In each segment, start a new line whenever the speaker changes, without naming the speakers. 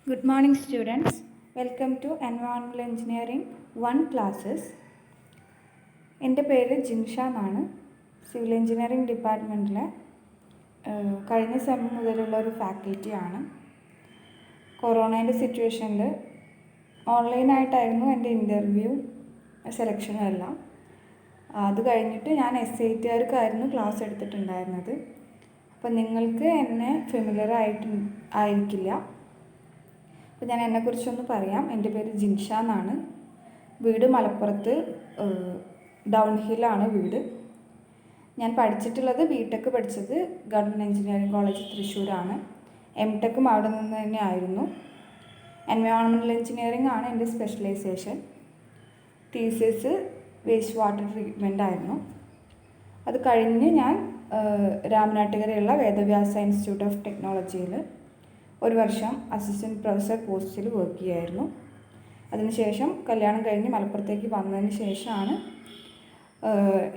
Good morning, students. Welcome to Environmental Engineering 1 classes. എൻ്റെ പേര് ജിൻഷ എന്നാണ്. സിവിൽ എഞ്ചിനീയറിംഗ് ഡിപ്പാർട്ട്മെൻറ്റിലെ കഴിഞ്ഞ സെം മുതലുള്ള ഒരു ഫാക്കൽറ്റിയാണ്. കൊറോണേൻ്റെ സിറ്റുവേഷനിൽ ഓൺലൈനായിട്ടായിരുന്നു എൻ്റെ ഇൻ്റർവ്യൂ സെലക്ഷനും എല്ലാം. അത് കഴിഞ്ഞിട്ട് ഞാൻ SITകാർക്കായിരുന്നു ക്ലാസ് എടുത്തിട്ടുണ്ടായിരുന്നത്. അപ്പോൾ നിങ്ങൾക്ക് എന്നെ ഫെമിലിയർ ആയിരിക്കില്ല. അപ്പോൾ ഞാൻ എന്നെക്കുറിച്ചൊന്ന് പറയാം. എൻ്റെ പേര് ജിൻഷ എന്നാണ്. വീട് മലപ്പുറത്ത്, ഡൗൺ ഹില്ലാണ് വീട്. ഞാൻ പഠിച്ചിട്ടുള്ളത് BTech പഠിച്ചത് ഗവൺമെൻറ് എഞ്ചിനീയറിംഗ് കോളേജ് തൃശ്ശൂരാണ്. MTechും അവിടെ നിന്ന് തന്നെ ആയിരുന്നു. എൻവയോൺമെൻറ്റൽ എഞ്ചിനീയറിംഗ് ആണ് എൻ്റെ specialization. Thesis waste water treatment ആയിരുന്നു. അത് കഴിഞ്ഞ് ഞാൻ രാമനാട്ടുകരയുള്ള വേദവ്യാസ ഇൻസ്റ്റിറ്റ്യൂട്ട് ഓഫ് ടെക്നോളജിയിൽ ഒരു വർഷം അസിസ്റ്റൻറ്റ് പ്രൊഫസർ പോസ്റ്റിൽ വർക്ക് ചെയ്യായിരുന്നു. അതിനുശേഷം കല്യാണം കഴിഞ്ഞ് മലപ്പുറത്തേക്ക് വന്നതിന് ശേഷമാണ്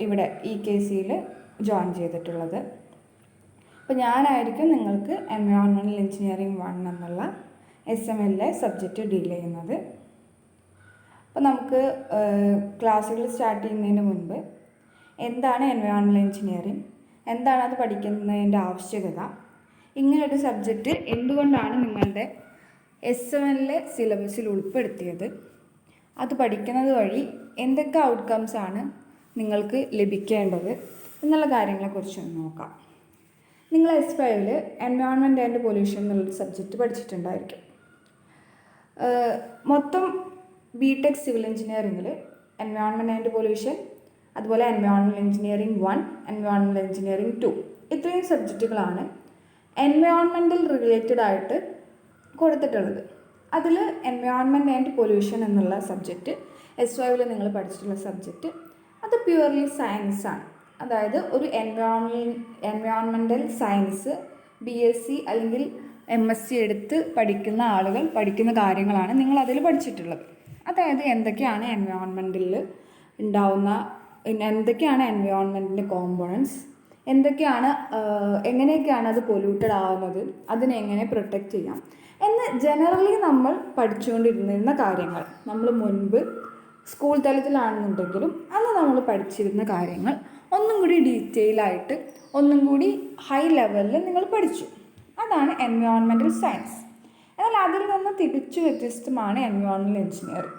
ഇവിടെ EKCയിൽ ജോയിൻ ചെയ്തിട്ടുള്ളത്. അപ്പോൾ ഞാനായിരിക്കും നിങ്ങൾക്ക് എൻവയോൺമെൻറ്റൽ എഞ്ചിനീയറിംഗ് 1 എന്നുള്ള SMLലെ സബ്ജക്റ്റ് ഡീൽ ചെയ്യുന്നത്. അപ്പോൾ നമുക്ക് ക്ലാസ്സുകൾ സ്റ്റാർട്ട് ചെയ്യുന്നതിന് മുൻപ് എന്താണ് എൻവയോൺമെൻറ്റൽ എഞ്ചിനീയറിംഗ്, എന്താണ് അത് പഠിക്കുന്നതിൻ്റെ ആവശ്യകത, ഇങ്ങനൊരു സബ്ജക്റ്റ് എന്തുകൊണ്ടാണ് നിങ്ങളുടെ SMLലെ സിലബസിൽ ഉൾപ്പെടുത്തിയത്, അത് പഠിക്കുന്നത് വഴി എന്തൊക്കെ ഔട്ട്കംസാണ് നിങ്ങൾക്ക് ലഭിക്കേണ്ടത് എന്നുള്ള കാര്യങ്ങളെക്കുറിച്ചൊന്ന് നോക്കാം. നിങ്ങൾ S5 എൻവയോൺമെൻറ്റ് ആൻഡ് പൊല്യൂഷൻ എന്നുള്ളൊരു സബ്ജക്റ്റ് പഠിച്ചിട്ടുണ്ടായിരിക്കും. മൊത്തം BTech സിവിൽ എഞ്ചിനീയറിംഗിൽ എൻവയോൺമെൻറ്റ് ആൻഡ് പൊല്യൂഷൻ, അതുപോലെ എൻവയോൺമെൻറ്റൽ എഞ്ചിനീയറിംഗ് 1, എൻവയോൺമെൻറ്റൽ എഞ്ചിനീയറിംഗ് 2 ഇത്രയും സബ്ജക്റ്റുകളാണ് എൻവയോൺമെൻറ്റൽ റിലേറ്റഡ് ആയിട്ട് കൊടുത്തിട്ടുള്ളത്. അതിൽ എൻവയോൺമെൻറ്റ് ആൻഡ് പൊല്യൂഷൻ എന്നുള്ള സബ്ജക്റ്റ് S5 നിങ്ങൾ പഠിച്ചിട്ടുള്ള സബ്ജക്റ്റ് അത് പ്യുവർലി സയൻസാണ്. അതായത് ഒരു എൻവയോൺമെൻറ്റൽ സയൻസ് BSc അല്ലെങ്കിൽ MSc എടുത്ത് പഠിക്കുന്ന ആളുകൾ പഠിക്കുന്ന കാര്യങ്ങളാണ് നിങ്ങൾ അതിൽ പഠിച്ചിട്ടുള്ളത്. അതായത് എന്തൊക്കെയാണ് എൻവയോൺമെൻറ്റിൽ ഉണ്ടാവുന്ന, എന്തൊക്കെയാണ് എൻവയോൺമെൻറ്റിൻ്റെ കോമ്പോണൻസ്, എന്തൊക്കെയാണ്, എങ്ങനെയൊക്കെയാണ് അത് പൊല്യൂട്ടഡ് ആവുന്നത്, അതിനെങ്ങനെ പ്രൊട്ടക്റ്റ് ചെയ്യാം എന്ന് ജനറലി നമ്മൾ പഠിച്ചുകൊണ്ടിരുന്ന കാര്യങ്ങൾ, നമ്മൾ മുൻപ് സ്കൂൾ തലത്തിലാണെന്നുണ്ടെങ്കിലും അന്ന് നമ്മൾ പഠിച്ചിരുന്ന കാര്യങ്ങൾ ഒന്നും കൂടി ഡീറ്റെയിൽ ആയിട്ട് ഒന്നും കൂടി ഹൈ ലെവലിൽ നിങ്ങൾ പഠിച്ചു. അതാണ് എൻവയോൺമെൻറ്റൽ സയൻസ്. എന്നാൽ അതിൽ നിന്ന് തികച്ചു വ്യത്യസ്തമാണ് എൻവയോൺമെൻറ്റൽ എഞ്ചിനീയറിംഗ്.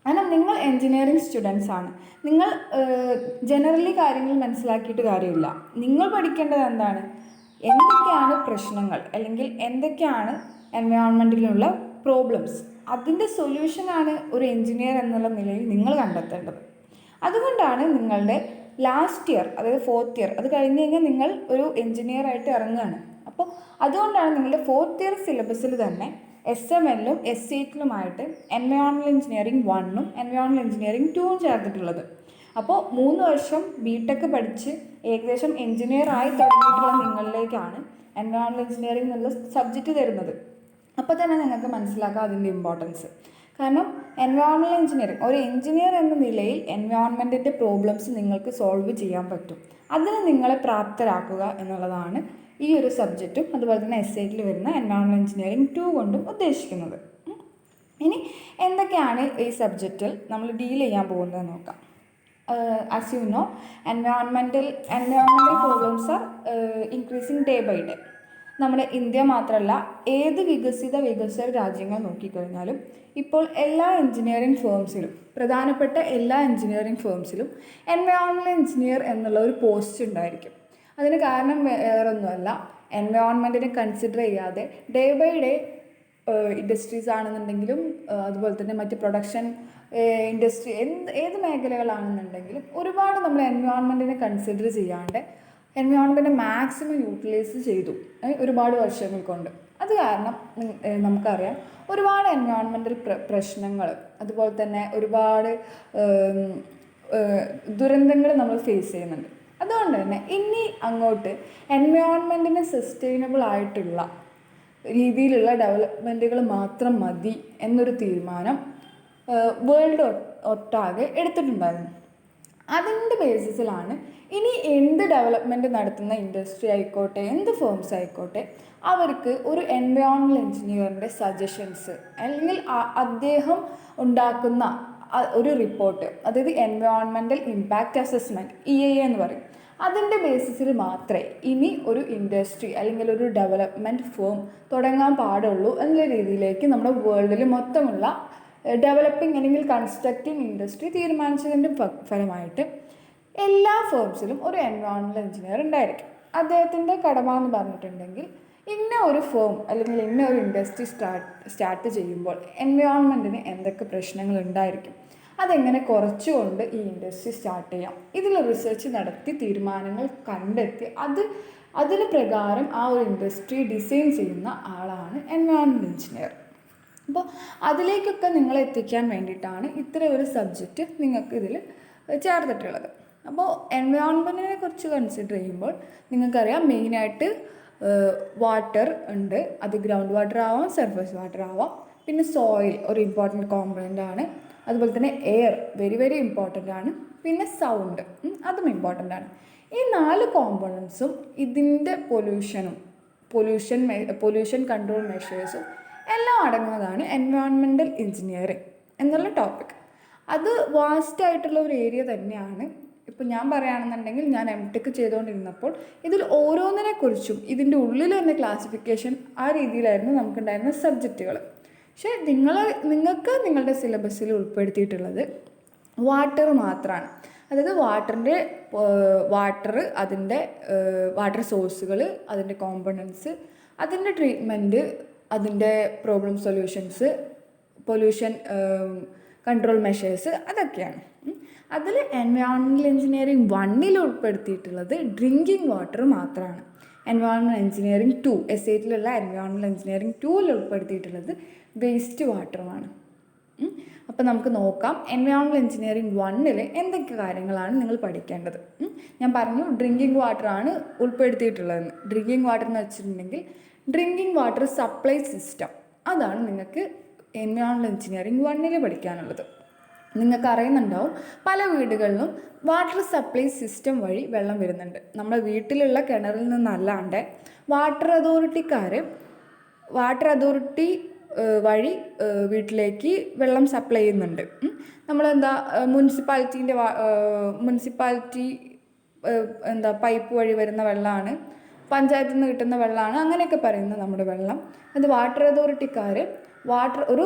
കാരണം നിങ്ങൾ എൻജിനീയറിംഗ് സ്റ്റുഡൻസ് ആണ്. നിങ്ങൾ ജനറലി കാര്യങ്ങൾ മനസ്സിലാക്കിയിട്ട് കാര്യമില്ല. നിങ്ങൾ പഠിക്കേണ്ടത് എന്താണ്, എന്തൊക്കെയാണ് പ്രശ്നങ്ങൾ അല്ലെങ്കിൽ എന്തൊക്കെയാണ് എൻവയോൺമെൻറ്റിലുള്ള പ്രോബ്ലംസ്, അതിൻ്റെ സൊല്യൂഷനാണ് ഒരു എൻജിനീയർ എന്നുള്ള നിലയിൽ നിങ്ങൾ കണ്ടെത്തേണ്ടത്. അതുകൊണ്ടാണ് നിങ്ങളുടെ ലാസ്റ്റ് ഇയർ, അതായത് 4th ഇയർ, അത് കഴിഞ്ഞ് കഴിഞ്ഞാൽ നിങ്ങൾ ഒരു എൻജിനീയർ ആയിട്ട് ഇറങ്ങുകയാണ്. അപ്പോൾ അതുകൊണ്ടാണ് നിങ്ങളുടെ 4th ഇയർ സിലബസിൽ തന്നെ SMLലും SITലുമായിട്ട് എൻവയോൺമെൻറ്റൽ എഞ്ചിനീയറിംഗ് 1ഉം എൻവയോൺമെൻറ്റൽ എഞ്ചിനീയറിംഗ് 2ഉം ചേർത്തിട്ടുള്ളത്. അപ്പോൾ 3 വർഷം BTech പഠിച്ച് ഏകദേശം എഞ്ചിനീയർ ആയി തുടങ്ങിയിട്ടുള്ള നിങ്ങളിലേക്കാണ് എൻവയോൺമെൻറ്റൽ എഞ്ചിനീയറിംഗ് എന്നുള്ള സബ്ജക്റ്റ് തരുന്നത്. അപ്പോൾ തന്നെ നിങ്ങൾക്ക് മനസ്സിലാക്കാം അതിൻ്റെ ഇമ്പോർട്ടൻസ്. കാരണം എൻവയോൺമെൻറ്റൽ എഞ്ചിനീയറിംഗ്, ഒരു എഞ്ചിനീയർ എന്ന നിലയിൽ എൻവയോൺമെൻറ്റിൻ്റെ പ്രോബ്ലംസ് നിങ്ങൾക്ക് സോൾവ് ചെയ്യാൻ പറ്റും. അതിന് നിങ്ങളെ പ്രാപ്തരാക്കുക എന്നുള്ളതാണ് ഈ ഒരു സബ്ജക്റ്റും അതുപോലെ തന്നെ SITൽ വരുന്ന എൻവയോൺമെൻറ്റൽ എഞ്ചിനീയറിംഗ് 2 കൊണ്ടും ഉദ്ദേശിക്കുന്നത്. ഇനി എന്തൊക്കെയാണ് ഈ സബ്ജക്റ്റിൽ നമ്മൾ ഡീൽ ചെയ്യാൻ പോകുന്നത് നോക്കാം. As you know, environmental problems are increasing day by day. നമ്മുടെ ഇന്ത്യ മാത്രമല്ല, ഏത് വികസിത രാജ്യങ്ങൾ നോക്കിക്കഴിഞ്ഞാലും ഇപ്പോൾ എല്ലാ എൻജിനീയറിംഗ് ഫേംസിലും, പ്രധാനപ്പെട്ട എല്ലാ എൻജിനീയറിംഗ് ഫേംസിലും എൻവയോൺമെൻറ്റൽ എഞ്ചിനീയർ എന്നുള്ള ഒരു പോസ്റ്റ് ഉണ്ടായിരിക്കും. അതിന് കാരണം വേറൊന്നുമല്ല, എൻവയോൺമെൻറ്റിനെ കൺസിഡർ ചെയ്യാതെ ഡേ ബൈ ഡേ ഇൻഡസ്ട്രീസ് ആണെന്നുണ്ടെങ്കിലും അതുപോലെ തന്നെ മറ്റ് പ്രൊഡക്ഷൻ ഇൻഡസ്ട്രി, ഏത് മേഖലകളാണെന്നുണ്ടെങ്കിലും ഒരുപാട് നമ്മൾ എൻവയോൺമെൻറ്റിനെ കൺസിഡർ ചെയ്യാണ്ട് എൻവയോൺമെൻറ്റിനെ മാക്സിമം യൂട്ടിലൈസ് ചെയ്തു ഒരുപാട് വർഷങ്ങൾ കൊണ്ട്. അത് കാരണം നമുക്കറിയാം ഒരുപാട് എൻവയോൺമെൻറ്റൽ പ്രശ്നങ്ങൾ, അതുപോലെ തന്നെ ഒരുപാട് ദുരന്തങ്ങൾ നമ്മൾ ഫേസ് ചെയ്യുന്നുണ്ട്. അതുകൊണ്ട് തന്നെ ഇനി അങ്ങോട്ട് എൻവയോൺമെൻറ്റിന് സസ്റ്റൈനബിൾ ആയിട്ടുള്ള രീതിയിലുള്ള ഡെവലപ്മെൻറ്റുകൾ മാത്രം മതി എന്നൊരു തീരുമാനം വേൾഡ് ഒട്ടാകെ എടുത്തിട്ടുണ്ടായിരുന്നു. അതിൻ്റെ ബേസിസിലാണ് ഇനി എന്ത് ഡെവലപ്മെൻറ്റ് നടത്തുന്ന ഇൻഡസ്ട്രി ആയിക്കോട്ടെ, എന്ത് ഫേംസ് ആയിക്കോട്ടെ, അവർക്ക് ഒരു എൻവയോൺമെൻറ്റൽ എഞ്ചിനീയറിൻ്റെ സജഷൻസ് അല്ലെങ്കിൽ അദ്ദേഹം ഉണ്ടാക്കുന്ന ഒരു റിപ്പോർട്ട്, അതായത് എൻവയോൺമെൻറ്റൽ ഇമ്പാക്റ്റ് അസസ്മെൻറ്റ് EIA എന്ന് പറയും, അതിൻ്റെ ബേസിസിൽ മാത്രമേ ഇനി ഒരു ഇൻഡസ്ട്രി അല്ലെങ്കിൽ ഒരു ഡെവലപ്മെൻറ്റ് ഫേം തുടങ്ങാൻ പാടുള്ളൂ എന്ന രീതിയിലേക്ക് നമ്മുടെ വേൾഡിൽ മൊത്തമുള്ള ഡെവലപ്പിംഗ് അല്ലെങ്കിൽ കൺസ്ട്രക്റ്റിംഗ് ഇൻഡസ്ട്രി തീരുമാനിച്ചതിൻ്റെ ഫലമായിട്ട് എല്ലാ ഫേംസിലും ഒരു എൻവയോൺമെൻറ്റൽ എഞ്ചിനീയർ ഉണ്ടായിരിക്കും. അദ്ദേഹത്തിൻ്റെ കടമ എന്ന് പറഞ്ഞിട്ടുണ്ടെങ്കിൽ ഇന്ന ഒരു ഫേം അല്ലെങ്കിൽ ഇന്ന ഒരു ഇൻഡസ്ട്രി സ്റ്റാർട്ട് ചെയ്യുമ്പോൾ എൻവയോൺമെൻറ്റിന് എന്തൊക്കെ പ്രശ്നങ്ങൾ ഉണ്ടായിരിക്കും, അതെങ്ങനെ കുറച്ചുകൊണ്ട് ഈ ഇൻഡസ്ട്രി സ്റ്റാർട്ട് ചെയ്യാം, ഇതിൽ റിസർച്ച് നടത്തി തീരുമാനങ്ങൾ കണ്ടെത്തി അതിന് പ്രകാരം ആ ഒരു ഇൻഡസ്ട്രി ഡിസൈൻ ചെയ്യുന്ന ആളാണ് എൻവയോൺമെൻറ്റൽ എഞ്ചിനീയർ. അപ്പോൾ അതിലേക്കൊക്കെ നിങ്ങളെ എത്തിക്കാൻ വേണ്ടിയിട്ടാണ് ഇത്ര ഒരു സബ്ജക്റ്റ് നിങ്ങൾക്ക് ഇതിൽ ചേർത്തിട്ടുള്ളത്. അപ്പോൾ എൻവയോൺമെൻറ്റിനെ കുറിച്ച് കൺസിഡർ ചെയ്യുമ്പോൾ നിങ്ങൾക്കറിയാം മെയിനായിട്ട് വാട്ടർ ഉണ്ട്, അത് ഗ്രൗണ്ട് വാട്ടർ ആവാം, സർഫസ് വാട്ടർ ആവാം, പിന്നെ സോയിൽ ഒരു ഇമ്പോർട്ടൻറ്റ് കോമ്പണൻ്റ് ആണ്, അതുപോലെ തന്നെ എയർ വെരി വെരി ഇമ്പോർട്ടൻ്റ് ആണ്, പിന്നെ സൗണ്ട് അതും ഇമ്പോർട്ടൻ്റ് ആണ്. ഈ 4 കോമ്പണൻസും ഇതിൻ്റെ പൊല്യൂഷൻ കൺട്രോൾ മെഷേഴ്സും എല്ലാം അടങ്ങുന്നതാണ് എൻവയോൺമെൻറ്റൽ എഞ്ചിനീയറിംഗ് എന്നുള്ള ടോപ്പിക്. അത് വാസ്റ്റ് ആയിട്ടുള്ള ഒരു ഏരിയ തന്നെയാണ്. ഇപ്പോൾ ഞാൻ പറയുകയാണെന്നുണ്ടെങ്കിൽ ഞാൻ MTech ചെയ്തുകൊണ്ടിരുന്നപ്പോൾ ഇതിൽ ഓരോന്നിനെക്കുറിച്ചും ഇതിൻ്റെ ഉള്ളിൽ തന്നെ ക്ലാസിഫിക്കേഷൻ ആ രീതിയിലായിരുന്നു നമുക്കുണ്ടായിരുന്ന സബ്ജക്റ്റുകൾ. പക്ഷേ നിങ്ങൾക്ക് നിങ്ങളുടെ സിലബസിൽ ഉൾപ്പെടുത്തിയിട്ടുള്ളത് വാട്ടർ മാത്രമാണ്. അതായത് അതിൻ്റെ വാട്ടർ സോഴ്സുകൾ, അതിൻ്റെ കോമ്പണൻസ്, അതിൻ്റെ ട്രീറ്റ്മെൻറ്റ്, അതിൻ്റെ problem solutions, pollution control measures, അതൊക്കെയാണ്. അതിൽ എൻവയോൺമെൻറ്റൽ എഞ്ചിനീയറിംഗ് 1 ഉൾപ്പെടുത്തിയിട്ടുള്ളത് ഡ്രിങ്കിങ് വാട്ടർ മാത്രമാണ്. എൻവയോൺമെൻറ്റൽ എഞ്ചിനീയറിംഗ് 2 SATലുള്ള എൻവയോൺമെൻറ്റൽ എഞ്ചിനീയറിംഗ് 2 ഉൾപ്പെടുത്തിയിട്ടുള്ളത് വേസ്റ്റ് വാട്ടറുമാണ്. അപ്പോൾ നമുക്ക് നോക്കാം എൻവയോൺമെൻറ്റൽ എഞ്ചിനീയറിംഗ് 1 എന്തൊക്കെ കാര്യങ്ങളാണ് നിങ്ങൾ പഠിക്കേണ്ടത്. ഞാൻ പറഞ്ഞു ഡ്രിങ്കിങ് വാട്ടറാണ് ഉൾപ്പെടുത്തിയിട്ടുള്ളതെന്ന്. ഡ്രിങ്കിങ് വാട്ടർ എന്ന് വെച്ചിട്ടുണ്ടെങ്കിൽ ഡ്രിങ്കിങ് വാട്ടർ സപ്ലൈ സിസ്റ്റം, അതാണ് നിങ്ങൾക്ക് എൻവയോൺമെൻറ്റൽ എഞ്ചിനീയറിംഗ് 1 പഠിക്കാനുള്ളത്. നിങ്ങൾക്ക് അറിയുന്നുണ്ടാവും പല വീടുകളിലും വാട്ടർ സപ്ലൈ സിസ്റ്റം വഴി വെള്ളം വരുന്നുണ്ട്. നമ്മുടെ വീട്ടിലുള്ള കിണറിൽ നിന്നല്ലാണ്ട് വാട്ടർ അതോറിറ്റി വഴി വീട്ടിലേക്ക് വെള്ളം സപ്ലൈ ചെയ്യുന്നുണ്ട്. നമ്മളെന്താ മുനിസിപ്പാലിറ്റി പൈപ്പ് വഴി വരുന്ന വെള്ളമാണ്, പഞ്ചായത്തിൽ നിന്ന് കിട്ടുന്ന വെള്ളമാണ്, അങ്ങനെയൊക്കെ പറയുന്ന നമ്മുടെ വെള്ളം. അത് വാട്ടർ അതോറിറ്റിക്കാർ ഒരു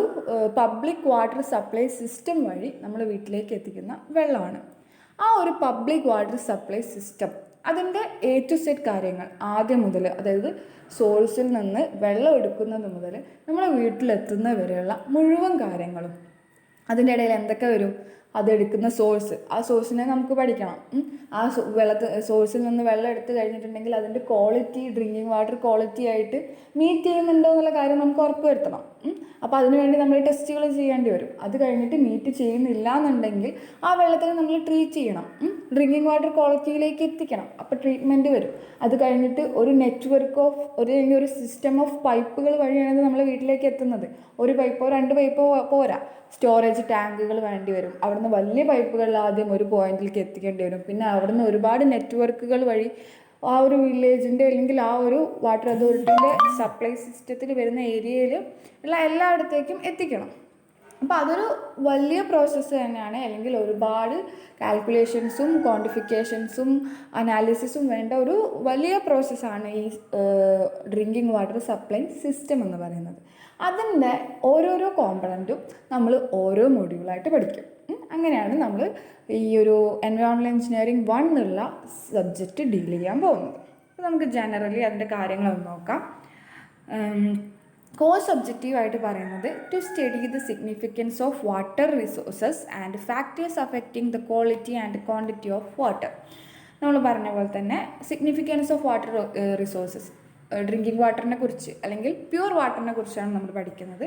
പബ്ലിക് വാട്ടർ സപ്ലൈ സിസ്റ്റം വഴി നമ്മുടെ വീട്ടിലേക്ക് എത്തിക്കുന്ന വെള്ളമാണ്. ആ ഒരു പബ്ലിക് വാട്ടർ സപ്ലൈ സിസ്റ്റം അതിൻ്റെ A to Z കാര്യങ്ങൾ ആദ്യം മുതൽ, അതായത് സോഴ്സിൽ നിന്ന് വെള്ളം എടുക്കുന്നത് മുതൽ നമ്മുടെ വീട്ടിലെത്തുന്ന വരെയുള്ള മുഴുവൻ കാര്യങ്ങളും, അതിൻ്റെ ഇടയിൽ എന്തൊക്കെ വരും, അതെടുക്കുന്ന ആ സോഴ്സിനെ നമുക്ക് പഠിക്കണം. ആ സോഴ്സിൽ നിന്ന് വെള്ളം എടുത്ത് കഴിഞ്ഞിട്ടുണ്ടെങ്കിൽ അതിൻ്റെ ക്വാളിറ്റി, ഡ്രിങ്കിങ് വാട്ടർ ക്വാളിറ്റി ആയിട്ട് മീറ്റ് ചെയ്യുന്നുണ്ടോ എന്നുള്ള കാര്യം നമുക്ക് ഉറപ്പ് വരുത്തണം. അപ്പോൾ അതിനുവേണ്ടി നമ്മൾ ടെസ്റ്റുകൾ ചെയ്യേണ്ടി വരും. അത് കഴിഞ്ഞിട്ട് മീറ്റ് ചെയ്യുന്നില്ല എന്നുണ്ടെങ്കിൽ ആ വെള്ളത്തിന് നമ്മൾ ട്രീറ്റ് ചെയ്യണം, ഡ്രിങ്കിങ് വാട്ടർ ക്വാളിറ്റിയിലേക്ക് എത്തിക്കണം. അപ്പോൾ ട്രീറ്റ്മെൻറ്റ് വരും. അത് കഴിഞ്ഞിട്ട് ഒരു നെറ്റ്വർക്ക് ഒരു സിസ്റ്റം ഓഫ് പൈപ്പുകൾ വഴിയാണ് നമ്മൾ വീട്ടിലേക്ക് എത്തുന്നത്. ഒരു പൈപ്പോ 2 പൈപ്പോ പോരാ, സ്റ്റോറേജ് ടാങ്കുകൾ വേണ്ടി വരും. അവിടുന്ന് വലിയ പൈപ്പുകളിൽ ആദ്യം ഒരു പോയിന്റിലേക്ക് എത്തിക്കേണ്ടി വരും. പിന്നെ അവിടുന്ന് ഒരുപാട് നെറ്റ്വർക്കുകൾ വഴി ആ ഒരു വില്ലേജിൻ്റെ അല്ലെങ്കിൽ ആ ഒരു വാട്ടർ അതോറിറ്റിൻ്റെ സപ്ലൈ സിസ്റ്റത്തിൽ വരുന്ന ഏരിയയിൽ ഉള്ള എല്ലായിടത്തേക്കും എത്തിക്കണം. അപ്പോൾ അതൊരു വലിയ പ്രോസസ്സ് തന്നെയാണ്. അല്ലെങ്കിൽ ഒരുപാട് കാൽക്കുലേഷൻസും ക്വാണ്ടിഫിക്കേഷൻസും അനാലിസിസും വേണ്ട ഒരു വലിയ പ്രോസസ്സാണ് ഈ ഡ്രിങ്കിങ് വാട്ടർ സപ്ലൈ സിസ്റ്റം എന്ന് പറയുന്നത്. അതിൻ്റെ ഓരോരോ കോമ്പണൻറ്റും നമ്മൾ ഓരോ മൊഡ്യൂളായിട്ട് പഠിക്കും. അങ്ങനെയാണ് നമ്മൾ ഈ ഒരു എൻവയോൺമെൻറ്റൽ എഞ്ചിനീയറിംഗ് 1 സബ്ജക്റ്റ് ഡീൽ ചെയ്യാൻ പോകുന്നത്. അപ്പോൾ നമുക്ക് ജനറലി അതിൻ്റെ കാര്യങ്ങളൊന്ന് നോക്കാം. കോഴ്സ് ഒബ്ജക്റ്റീവായിട്ട് പറയുന്നത് to study the significance of water resources and factors affecting the quality and quantity of water. നമ്മൾ പറഞ്ഞ പോലെ തന്നെ significance of water resources, drinking വാട്ടറിനെ കുറിച്ച് അല്ലെങ്കിൽ പ്യുവർ വാട്ടറിനെ കുറിച്ചാണ് നമ്മൾ പഠിക്കുന്നത്.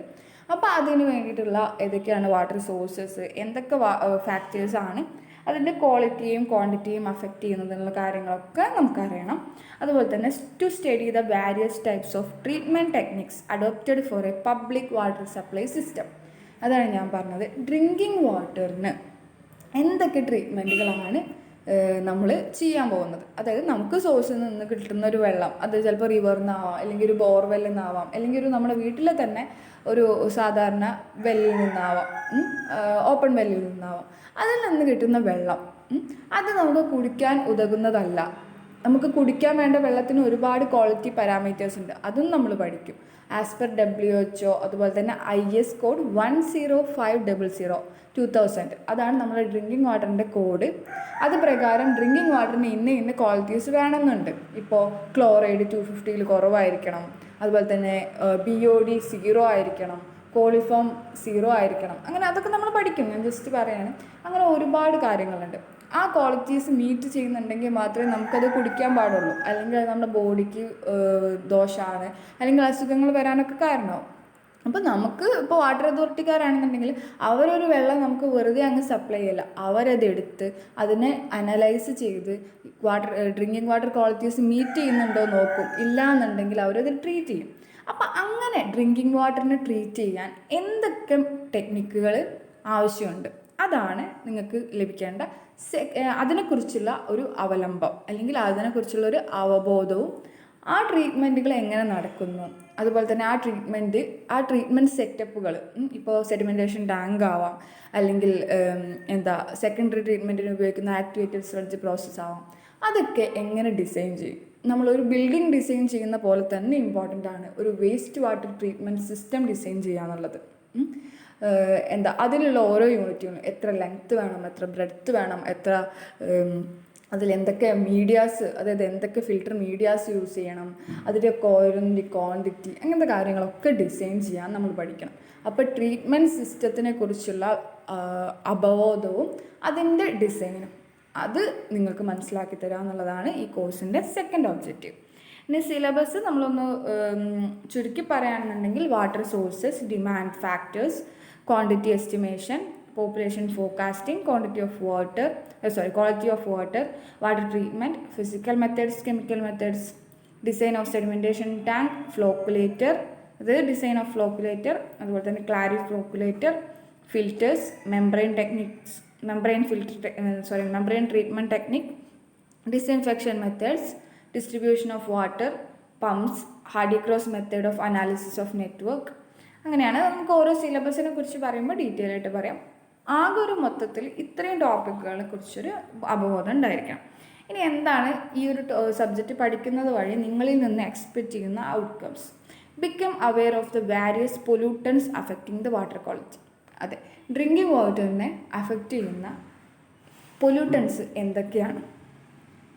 അപ്പോൾ അതിന് വേണ്ടിയിട്ടുള്ള ഏതൊക്കെയാണ് വാട്ടർ സോഴ്സസ്, എന്തൊക്കെ ഫാക്ടേഴ്സാണ് അതിൻ്റെ ക്വാളിറ്റിയും ക്വാണ്ടിറ്റിയും അഫക്റ്റ് ചെയ്യുന്നതിനുള്ള കാര്യങ്ങളൊക്കെ നമുക്കറിയണം. അതുപോലെ തന്നെ to study the various types of treatment techniques adopted for a public water supply system. അതാണ് ഞാൻ പറഞ്ഞത്. ഡ്രിങ്കിങ് വാട്ടറിന് എന്തൊക്കെ ട്രീറ്റ്മെൻറ്റുകളാണ് നമ്മൾ ചെയ്യാൻ പോകുന്നത്. അതായത് നമുക്ക് സോഴ്സിൽ നിന്ന് കിട്ടുന്ന ഒരു വെള്ളം, അത് ചിലപ്പോൾ റിവറിൽ നിന്നാവാം, അല്ലെങ്കിൽ ഒരു ബോർവെല്ലിൽ നിന്നാവാം, അല്ലെങ്കിൽ ഒരു നമ്മുടെ വീട്ടിലെ തന്നെ ഒരു സാധാരണ വെല്ലിൽ നിന്നാവാം, ഓപ്പൺ വെല്ലിൽ നിന്നാവാം. അതിൽ നിന്ന് കിട്ടുന്ന വെള്ളം അത് നമുക്ക് കുടിക്കാൻ ഉതകുന്നതല്ല. നമുക്ക് കുടിക്കാൻ വേണ്ട വെള്ളത്തിന് ഒരുപാട് ക്വാളിറ്റി പാരാമീറ്റേഴ്സ് ഉണ്ട്, അതും നമ്മൾ പഠിക്കും. ആസ് പെർ WHO, അതുപോലെ തന്നെ IS കോഡ് 10500/2000, അതാണ് നമ്മുടെ ഡ്രിങ്കിങ് വാട്ടറിൻ്റെ കോഡ്. അത് പ്രകാരം ഡ്രിങ്കിങ് വാട്ടറിന് ഇന്ന ക്വാളിറ്റീസ് വേണമെന്നുണ്ട്. ഇപ്പോൾ ക്ലോറൈഡ് 250 കുറവായിരിക്കണം, അതുപോലെ തന്നെ BOD 0 ആയിരിക്കണം, കോളിഫോം 0 ആയിരിക്കണം. അങ്ങനെ അതൊക്കെ നമ്മൾ പഠിക്കും, ഞാൻ ജസ്റ്റ് പറയാണ്. അങ്ങനെ ഒരുപാട് കാര്യങ്ങളുണ്ട്. ആ ക്വാളിറ്റീസ് മീറ്റ് ചെയ്യുന്നുണ്ടെങ്കിൽ മാത്രമേ നമുക്കത് കുടിക്കാൻ പാടുള്ളൂ. അല്ലെങ്കിൽ അത് നമ്മുടെ ബോഡിക്ക് ദോഷമാണ്, അല്ലെങ്കിൽ അസുഖങ്ങൾ വരാനൊക്കെ കാരണമാവും. അപ്പോൾ നമുക്ക് ഇപ്പോൾ വാട്ടർ അതോറിറ്റിക്കാരാണെന്നുണ്ടെങ്കിൽ അവരൊരു വെള്ളം നമുക്ക് വെറുതെ അങ്ങ് സപ്ലൈ ചെയ്യില്ല. അവരതെടുത്ത് അതിനെ അനലൈസ് ചെയ്ത് ഡ്രിങ്കിങ് വാട്ടർ ക്വാളിറ്റീസ് മീറ്റ് ചെയ്യുന്നുണ്ടോ നോക്കും. ഇല്ല എന്നുണ്ടെങ്കിൽ അവരത് ട്രീറ്റ് ചെയ്യും. അപ്പം അങ്ങനെ ഡ്രിങ്കിങ് വാട്ടറിനെ ട്രീറ്റ് ചെയ്യാൻ എന്തൊക്കെ ടെക്നിക്കുകൾ ആവശ്യമുണ്ട്, അതാണ് നിങ്ങൾക്ക് ലഭിക്കേണ്ട അതിനെക്കുറിച്ചുള്ള ഒരു അവലംബം, അല്ലെങ്കിൽ അതിനെക്കുറിച്ചുള്ള ഒരു അവബോധവും. ആ ട്രീറ്റ്മെൻറ്റുകൾ എങ്ങനെ നടക്കുന്നു, അതുപോലെ തന്നെ ട്രീറ്റ്മെൻറ്റ് സെറ്റപ്പുകൾ, ഇപ്പോൾ സെഡിമെൻറ്റേഷൻ ടാങ്ക് ആവാം, അല്ലെങ്കിൽ സെക്കൻഡറി ട്രീറ്റ്മെൻറ്റിന് ഉപയോഗിക്കുന്ന ആക്ടിവേറ്റഡ് സ്ലഡ്ജ് പ്രോസസ്സ് ആവാം. അതൊക്കെ എങ്ങനെ ഡിസൈൻ ചെയ്യും. നമ്മളൊരു ബിൽഡിംഗ് ഡിസൈൻ ചെയ്യുന്ന പോലെ തന്നെ ഇമ്പോർട്ടൻ്റ് ആണ് ഒരു waste water treatment system design ചെയ്യുക എന്നുള്ളത്. അതിലുള്ള ഓരോ യൂണിറ്റുകളും എത്ര ലെങ്ത്ത് വേണം, എത്ര ബ്രെഡ്ത്ത് വേണം, അതിലെന്തൊക്കെ മീഡിയാസ്, അതായത് എന്തൊക്കെ ഫിൽട്ടർ മീഡിയാസ് യൂസ് ചെയ്യണം, അതിൻ്റെ കോയിലിൻ്റെ ക്വാണ്ടിറ്റി, അങ്ങനത്തെ കാര്യങ്ങളൊക്കെ ഡിസൈൻ ചെയ്യാൻ നമ്മൾ പഠിക്കണം. അപ്പോൾ ട്രീറ്റ്മെൻറ്റ് സിസ്റ്റത്തിനെ കുറിച്ചുള്ള അവബോധവും അതിൻ്റെ ഡിസൈനും അത് നിങ്ങൾക്ക് മനസ്സിലാക്കി തരിക എന്നുള്ളതാണ് ഈ കോഴ്സിൻ്റെ സെക്കൻഡ് ഒബ്ജക്റ്റീവ്. ഇനി സിലബസ് നമ്മളൊന്ന് ചുരുക്കി പറയുകയാണെന്നുണ്ടെങ്കിൽ water sources, demand factors, quantity estimation, population forecasting, quality of water, water treatment, physical methods, chemical methods, design of sedimentation tank, floculator, design of floculator, അതുപോലെ തന്നെ clarifloculator, filters, membrane treatment technique, disinfection methods, distribution of water, pumps, Hardy-Cross method of analysis of network. അങ്ങനെയാണ് നമുക്ക് ഓരോ സിലബസിനെ കുറിച്ച് പറയുമ്പോൾ detail ആയിട്ട് പറയാം. ആകെ ഒരു മൊത്തത്തിൽ ഇത്രയും ടോപ്പിക്കുകളെ കുറിച്ചൊരു അവബോധം ഉണ്ടായിരിക്കണം. ഇനി എന്താണ് ഈ ഒരു സബ്ജക്റ്റ് പഠിക്കുന്നത് വഴി നിങ്ങളിൽ നിന്ന് എക്സ്പെക്റ്റ് ചെയ്യുന്ന outcomes? Become aware of the various pollutants affecting the water quality. അതെ, ഡ്രിങ്കിങ് വാട്ടറിനെ അഫക്റ്റ് ചെയ്യുന്ന പൊല്യൂട്ടൻസ് എന്തൊക്കെയാണ്?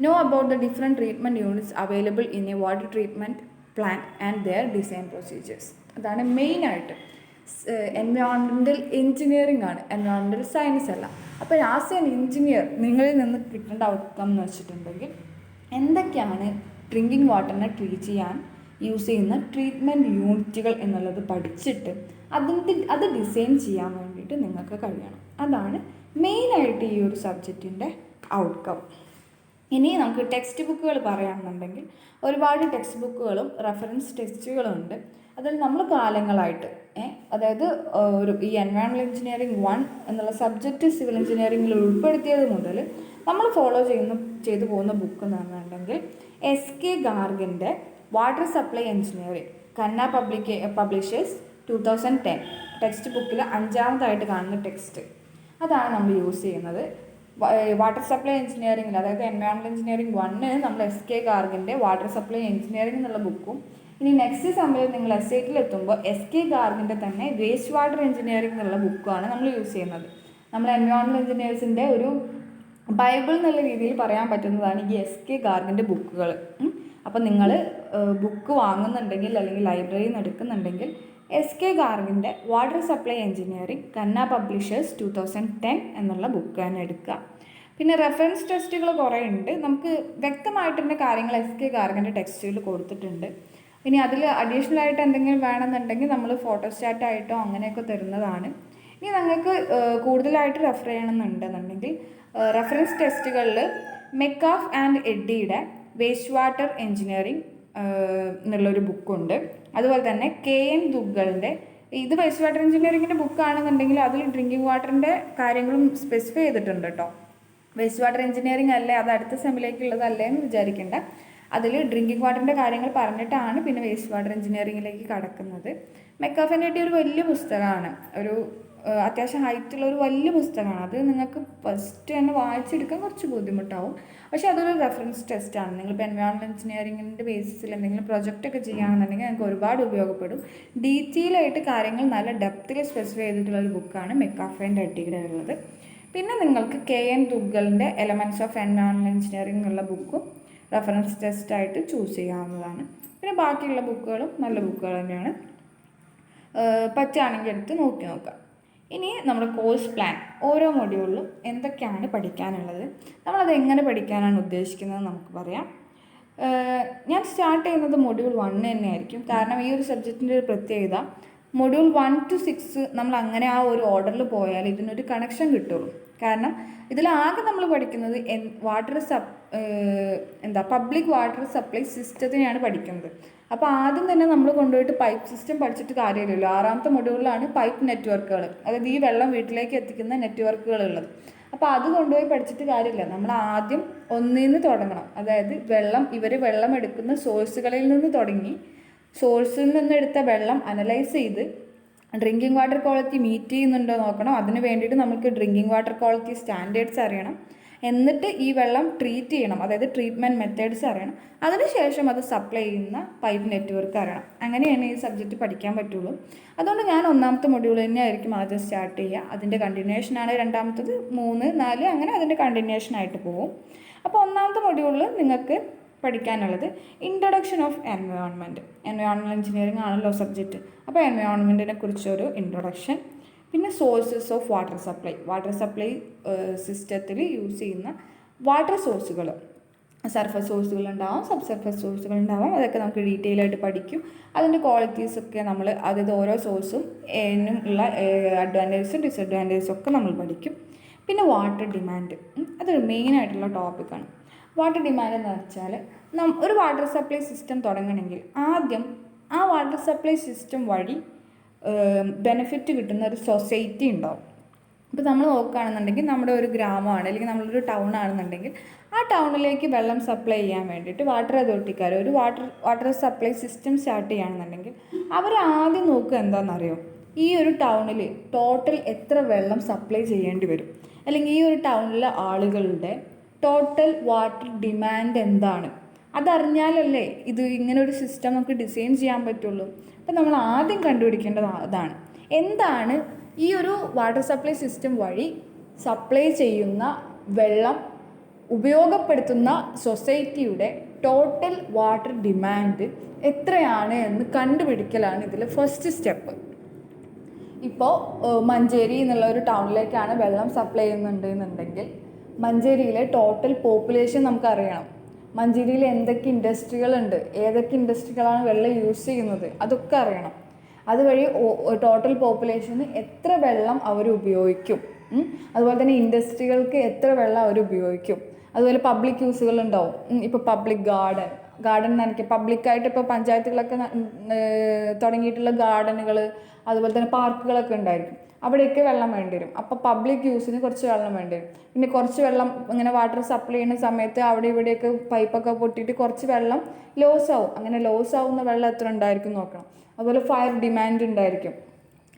Know about the different treatment units available in A water treatment plant and their design procedures. അതാണ് മെയിനായിട്ട്. Environmental engineering ആണ്, environmental science അല്ല. അപ്പോൾ as an engineer നിങ്ങളിൽ നിന്ന് കിട്ടേണ്ട ഔട്ട്കം എന്ന് വെച്ചിട്ടുണ്ടെങ്കിൽ എന്തൊക്കെയാണ് ഡ്രിങ്കിങ് വാട്ടറിനെ ട്രീറ്റ് ചെയ്യാൻ യൂസ് ചെയ്യുന്ന ട്രീറ്റ്മെൻറ്റ് യൂണിറ്റുകൾ എന്നുള്ളത് പഠിച്ചിട്ട് അത് ഡിസൈൻ ചെയ്യാൻ വേണ്ടിയിട്ട് നിങ്ങൾക്ക് കഴിയണം. അതാണ് മെയിനായിട്ട് ഈ ഒരു സബ്ജക്റ്റിൻ്റെ ഔട്ട്കം. ഇനി നമുക്ക് ടെക്സ്റ്റ് ബുക്കുകൾ പറയുകയാണെന്നുണ്ടെങ്കിൽ ഒരുപാട് ടെക്സ്റ്റ് ബുക്കുകളും റെഫറൻസ് ടെക്സ്റ്റുകളും ഉണ്ട്. അതിൽ നമ്മൾ കാലങ്ങളായിട്ട് അതായത് ഈ എൻവയോൺമെൻറ്റൽ എഞ്ചിനീയറിംഗ് 1 എന്നുള്ള സബ്ജക്റ്റ് സിവിൽ എഞ്ചിനീയറിംഗിൽ ഉൾപ്പെടുത്തിയത് മുതൽ നമ്മൾ ഫോളോ ചെയ്തു പോകുന്ന ബുക്ക് എന്ന് പറഞ്ഞിട്ടുണ്ടെങ്കിൽ SK ഗാർഗിൻ്റെ water supply engineering, Khanna publishers 2010 text ബുക്കിൽ 5ാമതായിട്ട് കാണുന്ന ടെക്സ്റ്റ്. അതാണ് നമ്മൾ യൂസ് ചെയ്യുന്നത്. വാട്ടർ സപ്ലൈ എഞ്ചിനീയറിംഗിൽ, അതായത് എൻവയോൺമെൻറ്റൽ എഞ്ചിനീയറിംഗ് 1 നമ്മൾ SK ഗാർഗിൻ്റെ വാട്ടർ സപ്ലൈ എഞ്ചിനീയറിംഗ് എന്നുള്ള ബുക്കും, ഇനി നെക്സ്റ്റ് സമയത്ത് നിങ്ങൾ എത്തുമ്പോൾ SK ഗാർഗിൻ്റെ തന്നെ വേസ്റ്റ് വാട്ടർ എഞ്ചിനീയറിംഗ് എന്നുള്ള ബുക്കാണ് നമ്മൾ യൂസ് ചെയ്യുന്നത്. നമ്മൾ എൻവയോൺമെൻറ്റൽ എഞ്ചിനീയേഴ്സിൻ്റെ ഒരു ബൈബിൾ എന്നുള്ള രീതിയിൽ പറയാൻ പറ്റുന്നതാണ് ഈ SK ഗാർഗിൻ്റെ ബുക്കുകൾ. അപ്പോൾ നിങ്ങൾ ബുക്ക് വാങ്ങുന്നുണ്ടെങ്കിൽ അല്ലെങ്കിൽ ലൈബ്രറിയിൽ നിന്ന് എടുക്കുന്നുണ്ടെങ്കിൽ SK ഗാർഗിൻ്റെ water supply engineering, Khanna publishers 2010 എന്നുള്ള ബുക്ക് തന്നെ എടുക്കുക. പിന്നെ റെഫറൻസ് ടെസ്റ്റുകൾ കുറേ ഉണ്ട്. നമുക്ക് വ്യക്തമായിട്ടുള്ള കാര്യങ്ങൾ SK ഗാർഗിൻ്റെ ടെക്സ്റ്റിൽ കൊടുത്തിട്ടുണ്ട്. ഇനി അതിൽ അഡീഷണൽ ആയിട്ട് എന്തെങ്കിലും വേണമെന്നുണ്ടെങ്കിൽ നമ്മൾ ഫോട്ടോസ്റ്റാറ്റായിട്ടോ അങ്ങനെയൊക്കെ തരുന്നതാണ്. ഇനി നിങ്ങൾക്ക് കൂടുതലായിട്ട് റെഫർ ചെയ്യണമെന്നുണ്ടെന്നുണ്ടെങ്കിൽ റെഫറൻസ് ടെസ്റ്റുകളിൽ മെക്കാഫ് ആൻഡ് എഡ്ഡിയുടെ വേസ്റ്റ് വാട്ടർ എഞ്ചിനീയറിംഗ് എന്നുള്ളൊരു ബുക്കുണ്ട്. അതുപോലെ തന്നെ KN ദുഗ്ഗലിൻ്റെ, ഇത് വേസ്റ്റ് വാട്ടർ എഞ്ചിനീയറിങ്ങിൻ്റെ ബുക്കാണെന്നുണ്ടെങ്കിൽ അതിൽ ഡ്രിങ്കിങ് വാട്ടറിൻ്റെ കാര്യങ്ങളും സ്പെസിഫൈ ചെയ്തിട്ടുണ്ട് കേട്ടോ. വേസ്റ്റ് വാട്ടർ എഞ്ചിനീയറിംഗ് അല്ലേ, അത് അടുത്ത സെമ്മിലേക്കുള്ളതല്ലേ എന്ന് വിചാരിക്കേണ്ട. അതിൽ ഡ്രിങ്കിങ് വാട്ടറിൻ്റെ കാര്യങ്ങൾ പറഞ്ഞിട്ടാണ് പിന്നെ വേസ്റ്റ് വാട്ടർ എഞ്ചിനീയറിംഗിലേക്ക് കടക്കുന്നത്. മെക്കാഫെൻ്റെ ഒരു വലിയ പുസ്തകമാണ്, ഒരു അത്യാവശ്യം ഹൈറ്റുള്ള ഒരു വലിയ പുസ്തകമാണ്. അത് നിങ്ങൾക്ക് ഫസ്റ്റ് തന്നെ വായിച്ചെടുക്കാൻ കുറച്ച് ബുദ്ധിമുട്ടാവും. പക്ഷേ അതൊരു റെഫറൻസ് ടെസ്റ്റാണ്. നിങ്ങളിപ്പോൾ എൻവയോൺമെൻറ്റ് എഞ്ചിനീയറിംഗിൻ്റെ ബേസിസിൽ എന്തെങ്കിലും പ്രൊജക്റ്റൊക്കെ ചെയ്യുകയാണെന്നുണ്ടെങ്കിൽ നിങ്ങൾക്ക് ഒരുപാട് ഉപയോഗപ്പെടും. ഡീറ്റെയിൽ ആയിട്ട് കാര്യങ്ങൾ നല്ല ഡെപ്തിൽ സ്പെസിഫൈ ചെയ്തിട്ടുള്ള ഒരു ബുക്കാണ് മെക്കാഫെൻ്റെ അടിയുടെ ഉള്ളത്. പിന്നെ നിങ്ങൾക്ക് KN ദുഗ്ഗലിൻ്റെ എലമെൻറ്റ്സ് ഓഫ് എൻവയോൺമെൻറ്റ് എഞ്ചിനീയറിംഗ് എന്നുള്ള ബുക്കും റെഫറൻസ് ടെസ്റ്റായിട്ട് ചൂസ് ചെയ്യാവുന്നതാണ്. പിന്നെ ബാക്കിയുള്ള ബുക്കുകളും നല്ല ബുക്കുകൾ തന്നെയാണ്, പറ്റുകയാണെങ്കിൽ എടുത്ത് നോക്കാം. ഇനി നമ്മുടെ കോഴ്സ് പ്ലാൻ, ഓരോ മൊഡ്യൂളിലും എന്തൊക്കെയാണ് പഠിക്കാനുള്ളത്, നമ്മളത് എങ്ങനെ പഠിക്കാനാണ് ഉദ്ദേശിക്കുന്നത് നമുക്ക് പറയാം. ഞാൻ സ്റ്റാർട്ട് ചെയ്യുന്നത് മൊഡ്യൂൾ 1 തന്നെയായിരിക്കും. കാരണം ഈ ഒരു സബ്ജക്റ്റിൻ്റെ ഒരു പ്രത്യേകത, മൊഡ്യൂൾ 1 to 6 നമ്മൾ അങ്ങനെ ആ ഒരു ഓർഡറിൽ പോയാൽ ഇതിനൊരു കണക്ഷൻ കിട്ടുള്ളൂ. കാരണം ഇതിലാകെ നമ്മൾ പഠിക്കുന്നത് പബ്ലിക് വാട്ടർ സപ്ലൈ സിസ്റ്റത്തിനെയാണ് പഠിക്കുന്നത്. അപ്പോൾ ആദ്യം തന്നെ നമ്മൾ കൊണ്ടുപോയിട്ട് പൈപ്പ് സിസ്റ്റം പഠിച്ചിട്ട് കാര്യമില്ലല്ലോ. 6ാമത്തെ മൊഡ്യൂളിലാണ് പൈപ്പ് നെറ്റ്വർക്കുകൾ, അതായത് ഈ വെള്ളം വീട്ടിലേക്ക് എത്തിക്കുന്ന നെറ്റ്വർക്കുകൾ ഉള്ളത്. അപ്പോൾ അത് കൊണ്ടുപോയി പഠിച്ചിട്ട് കാര്യമില്ല. നമ്മൾ ആദ്യം ഒന്നിൽ നിന്ന് തുടങ്ങണം. അതായത് വെള്ളം എടുക്കുന്ന സോഴ്സുകളിൽ നിന്ന് തുടങ്ങി, സോഴ്സിൽ നിന്ന് എടുത്ത വെള്ളം അനലൈസ് ചെയ്ത് ഡ്രിങ്കിങ് വാട്ടർ ക്വാളിറ്റി മീറ്റ് ചെയ്യുന്നുണ്ടോ നോക്കണം. അതിന് വേണ്ടിയിട്ട് നമുക്ക് ഡ്രിങ്കിങ് വാട്ടർ ക്വാളിറ്റി സ്റ്റാൻഡേർഡ്സ് അറിയണം. എന്നിട്ട് ഈ വെള്ളം ട്രീറ്റ് ചെയ്യണം, അതായത് ട്രീറ്റ്മെൻറ്റ് മെത്തേഡ്സ് അറിയണം. അതിനുശേഷം അത് സപ്ലൈ ചെയ്യുന്ന പൈപ്പ് നെറ്റ്വർക്ക് അറിയണം. അങ്ങനെയാണ് ഈ സബ്ജക്റ്റ് പഠിക്കാൻ പറ്റുള്ളൂ. അതുകൊണ്ട് ഞാൻ 1ാമത്തെ മൊഡ്യൂൾ തന്നെയായിരിക്കും ആദ്യം സ്റ്റാർട്ട് ചെയ്യുക. അതിൻ്റെ കണ്ടിന്യൂഷനാണ് 2ാമത്തത്, 3, 4 അങ്ങനെ അതിൻ്റെ കണ്ടിന്യൂഷനായിട്ട് പോകും. അപ്പോൾ 1ാമത്തെ മൊഡ്യൂളിൽ നിങ്ങൾക്ക് പഠിക്കാനുള്ളത് ഇൻട്രൊഡക്ഷൻ ഓഫ് എൻവയോൺമെൻറ്റ് എഞ്ചിനീയറിംഗ് ആണല്ലോ സബ്ജക്റ്റ്. അപ്പോൾ എൻവയോൺമെൻറ്റിനെ കുറിച്ചൊരു ഇൻട്രൊഡക്ഷൻ. പിന്നെ സോഴ്സസ് ഓഫ് വാട്ടർ സപ്ലൈ സിസ്റ്റത്തിൽ യൂസ് ചെയ്യുന്ന വാട്ടർ സോഴ്സുകൾ, സർഫസ് സോഴ്സുകളുണ്ടാവും, സബ് സർഫസ് സോഴ്സുകളുണ്ടാവും. അതൊക്കെ നമുക്ക് ഡീറ്റെയിൽ ആയിട്ട് പഠിക്കും. അതിൻ്റെ ക്വാളിറ്റീസൊക്കെ നമ്മൾ, അതായത് ഓരോ സോഴ്സും ഉള്ള അഡ്വാൻറ്റേജസും ഡിസഡ്വാൻറ്റേജസും ഒക്കെ നമ്മൾ പഠിക്കും. പിന്നെ വാട്ടർ ഡിമാൻഡ്, അതൊരു മെയിനായിട്ടുള്ള ടോപ്പിക്കാണ്. വാട്ടർ ഡിമാൻഡ് എന്ന് വെച്ചാൽ ഒരു വാട്ടർ സപ്ലൈ സിസ്റ്റം തുടങ്ങണമെങ്കിൽ ആദ്യം ആ വാട്ടർ സപ്ലൈ സിസ്റ്റം വഴി ബെനിഫിറ്റ് കിട്ടുന്ന ഒരു സൊസൈറ്റി ഉണ്ടാവും. ഇപ്പോൾ നമ്മൾ നോക്കുകയാണെന്നുണ്ടെങ്കിൽ നമ്മുടെ ഒരു ഗ്രാമമാണ് അല്ലെങ്കിൽ നമ്മളൊരു ടൗൺ ആണെന്നുണ്ടെങ്കിൽ ആ ടൗണിലേക്ക് വെള്ളം സപ്ലൈ ചെയ്യാൻ വേണ്ടിയിട്ട് വാട്ടർ അതോറിറ്റിക്കാർ ഒരു വാട്ടർ സപ്ലൈ സിസ്റ്റം സ്റ്റാർട്ട് ചെയ്യുകയാണെന്നുണ്ടെങ്കിൽ അവർ ആദ്യം നോക്കുക എന്താണെന്നറിയോ, ഈ ഒരു ടൗണിൽ ടോട്ടൽ എത്ര വെള്ളം സപ്ലൈ ചെയ്യേണ്ടി വരും, അല്ലെങ്കിൽ ഈ ഒരു ടൗണിലെ ആളുകളുടെ ടോട്ടൽ വാട്ടർ ഡിമാൻഡ് എന്താണ്. അതറിഞ്ഞാലല്ലേ ഇത് ഇങ്ങനെ ഒരു സിസ്റ്റം നമുക്ക് ഡിസൈൻ ചെയ്യാൻ പറ്റുള്ളൂ. അപ്പം നമ്മൾ ആദ്യം കണ്ടുപിടിക്കേണ്ടത് അതാണ്, എന്താണ് ഈ ഒരു വാട്ടർ സപ്ലൈ സിസ്റ്റം വഴി സപ്ലൈ ചെയ്യുന്ന വെള്ളം ഉപയോഗപ്പെടുത്തുന്ന സൊസൈറ്റിയുടെ ടോട്ടൽ വാട്ടർ ഡിമാൻഡ് എത്രയാണ് എന്ന് കണ്ടുപിടിക്കലാണ് ഇതിൽ ഫസ്റ്റ് സ്റ്റെപ്പ്. ഇപ്പോൾ മഞ്ചേരി എന്നുള്ള ഒരു ടൗണിലേക്കാണ് വെള്ളം സപ്ലൈ ചെയ്യുന്നുണ്ടെന്നുണ്ടെങ്കിൽ മഞ്ചേരിയിലെ ടോട്ടൽ പോപ്പുലേഷൻ നമുക്കറിയണം. മഞ്ചേരിയിൽ എന്തൊക്കെ ഇൻഡസ്ട്രികളുണ്ട്, ഏതൊക്കെ ഇൻഡസ്ട്രികളാണ് വെള്ളം യൂസ് ചെയ്യുന്നത്, അതൊക്കെ അറിയണം. അതുവഴി ടോട്ടൽ പോപ്പുലേഷന് എത്ര വെള്ളം അവർ ഉപയോഗിക്കും, അതുപോലെ തന്നെ ഇൻഡസ്ട്രികൾക്ക് എത്ര വെള്ളം അവർ ഉപയോഗിക്കും. അതുപോലെ പബ്ലിക് യൂസുകളുണ്ടാവും. ഇപ്പോൾ പബ്ലിക് ഗാർഡൻ നനയ്ക്കുക, പബ്ലിക്കായിട്ട് ഇപ്പോൾ പഞ്ചായത്തുകളൊക്കെ തുടങ്ങിയിട്ടുള്ള ഗാർഡനുകൾ, അതുപോലെ തന്നെ പാർക്കുകളൊക്കെ ഉണ്ടായിരിക്കും. അവിടെയൊക്കെ വെള്ളം വേണ്ടി വരും. അപ്പോൾ പബ്ലിക് യൂസിന് കുറച്ച് വെള്ളം വേണ്ടി വരും. പിന്നെ കുറച്ച് വെള്ളം ഇങ്ങനെ വാട്ടർ സപ്ലൈ ചെയ്യുന്ന സമയത്ത് അവിടെ ഇവിടെയൊക്കെ പൈപ്പൊക്കെ പൊട്ടിയിട്ട് കുറച്ച് വെള്ളം ലോസ് ആവും. അങ്ങനെ ലോസ് ആവുന്ന വെള്ളം എത്ര ഉണ്ടായിരിക്കും നോക്കണം. അതുപോലെ ഫയർ ഡിമാൻഡ് ഉണ്ടായിരിക്കും.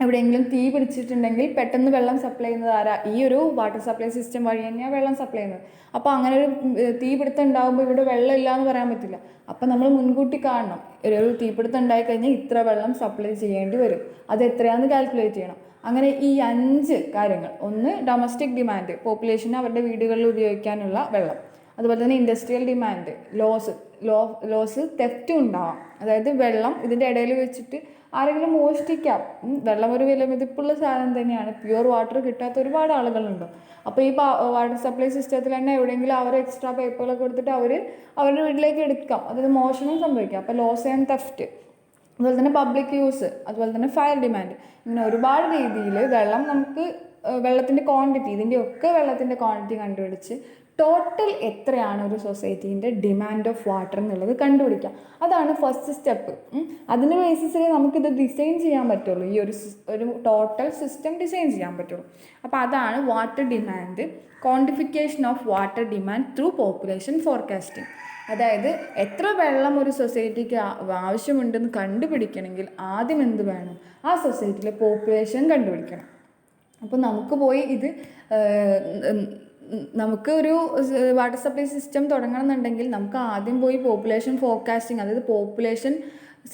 എവിടെയെങ്കിലും തീ പിടിച്ചിട്ടുണ്ടെങ്കിൽ പെട്ടെന്ന് വെള്ളം സപ്ലൈ ചെയ്യുന്നത് ആരാ? ഈ ഒരു വാട്ടർ സപ്ലൈ സിസ്റ്റം വഴി തന്നെയാണ് വെള്ളം സപ്ലൈ ചെയ്യുന്നത്. അപ്പോൾ അങ്ങനെ ഒരു തീപിടുത്തം ഉണ്ടാകുമ്പോൾ ഇവിടെ വെള്ളം ഇല്ല എന്ന് പറയാൻ പറ്റില്ല. അപ്പം നമ്മൾ മുൻകൂട്ടി കാണണം, ഒരു തീപിടുത്തം ഉണ്ടായിക്കഴിഞ്ഞാൽ ഇത്ര വെള്ളം സപ്ലൈ ചെയ്യേണ്ടി വരും, അത് എത്രയാണെന്ന് കാൽക്കുലേറ്റ് ചെയ്യണം. അങ്ങനെ ഈ 5 കാര്യങ്ങൾ, ഒന്ന് ഡൊമസ്റ്റിക് ഡിമാൻഡ്, പോപ്പുലേഷന് അവരുടെ വീടുകളിൽ ഉപയോഗിക്കാനുള്ള വെള്ളം. അതുപോലെ തന്നെ ഇൻഡസ്ട്രിയൽ ഡിമാൻഡ്, ലോസ് തെഫ്റ്റും ഉണ്ടാവാം. അതായത് വെള്ളം ഇതിൻ്റെ ഇടയിൽ വെച്ചിട്ട് ആരെങ്കിലും മോഷ്ടിക്കാം. വെള്ളം ഒരു വിലമതിപ്പുള്ള സാധനം തന്നെയാണ്. പ്യുവർ വാട്ടർ കിട്ടാത്ത ഒരുപാട് ആളുകളുണ്ട്. അപ്പോൾ ഈ വാട്ടർ സപ്ലൈ സിസ്റ്റത്തിൽ തന്നെ എവിടെയെങ്കിലും അവർ എക്സ്ട്രാ പൈപ്പുകളൊക്കെ കൊടുത്തിട്ട് അവരുടെ വീട്ടിലേക്ക് എടുക്കാം. അതായത് മോഷണം സംഭവിക്കാം. അപ്പോൾ ലോസ് ആൻഡ് തെഫ്റ്റ്, അതുപോലെ തന്നെ പബ്ലിക് യൂസ്, അതുപോലെ തന്നെ ഫയർ ഡിമാൻഡ്, ഇങ്ങനെ ഒരുപാട് രീതിയിൽ വെള്ളത്തിൻ്റെ ക്വാണ്ടിറ്റി, ഇതിൻ്റെയൊക്കെ വെള്ളത്തിൻ്റെ ക്വാണ്ടിറ്റി കണ്ടുപിടിച്ച് ടോട്ടൽ എത്രയാണ് ഒരു സൊസൈറ്റീൻ്റെ ഡിമാൻഡ് ഓഫ് വാട്ടർ എന്നുള്ളത് കണ്ടുപിടിക്കാം. അതാണ് ഫസ്റ്റ് സ്റ്റെപ്പ്. അതിൻ്റെ ബേസിസിൽ നമുക്കിത് ഡിസൈൻ ചെയ്യാൻ പറ്റുള്ളൂ, ഈ ഒരു ടോട്ടൽ സിസ്റ്റം ഡിസൈൻ ചെയ്യാൻ പറ്റുള്ളൂ. അപ്പോൾ അതാണ് water demand, quantification of water demand through population forecasting. അതായത് എത്ര വെള്ളം ഒരു സൊസൈറ്റിക്ക് ആവശ്യമുണ്ടെന്ന് കണ്ടുപിടിക്കണമെങ്കിൽ ആദ്യം എന്ത് വേണം, ആ സൊസൈറ്റിയിലെ പോപ്പുലേഷൻ കണ്ടുപിടിക്കണം. അപ്പോൾ നമുക്ക് പോയി ഇത് നമുക്ക് ഒരു വാട്ടർ സപ്ലൈ സിസ്റ്റം തുടങ്ങണമെന്നുണ്ടെങ്കിൽ നമുക്ക് ആദ്യം പോയി പോപ്പുലേഷൻ ഫോർകാസ്റ്റിംഗ്, അതായത് പോപ്പുലേഷൻ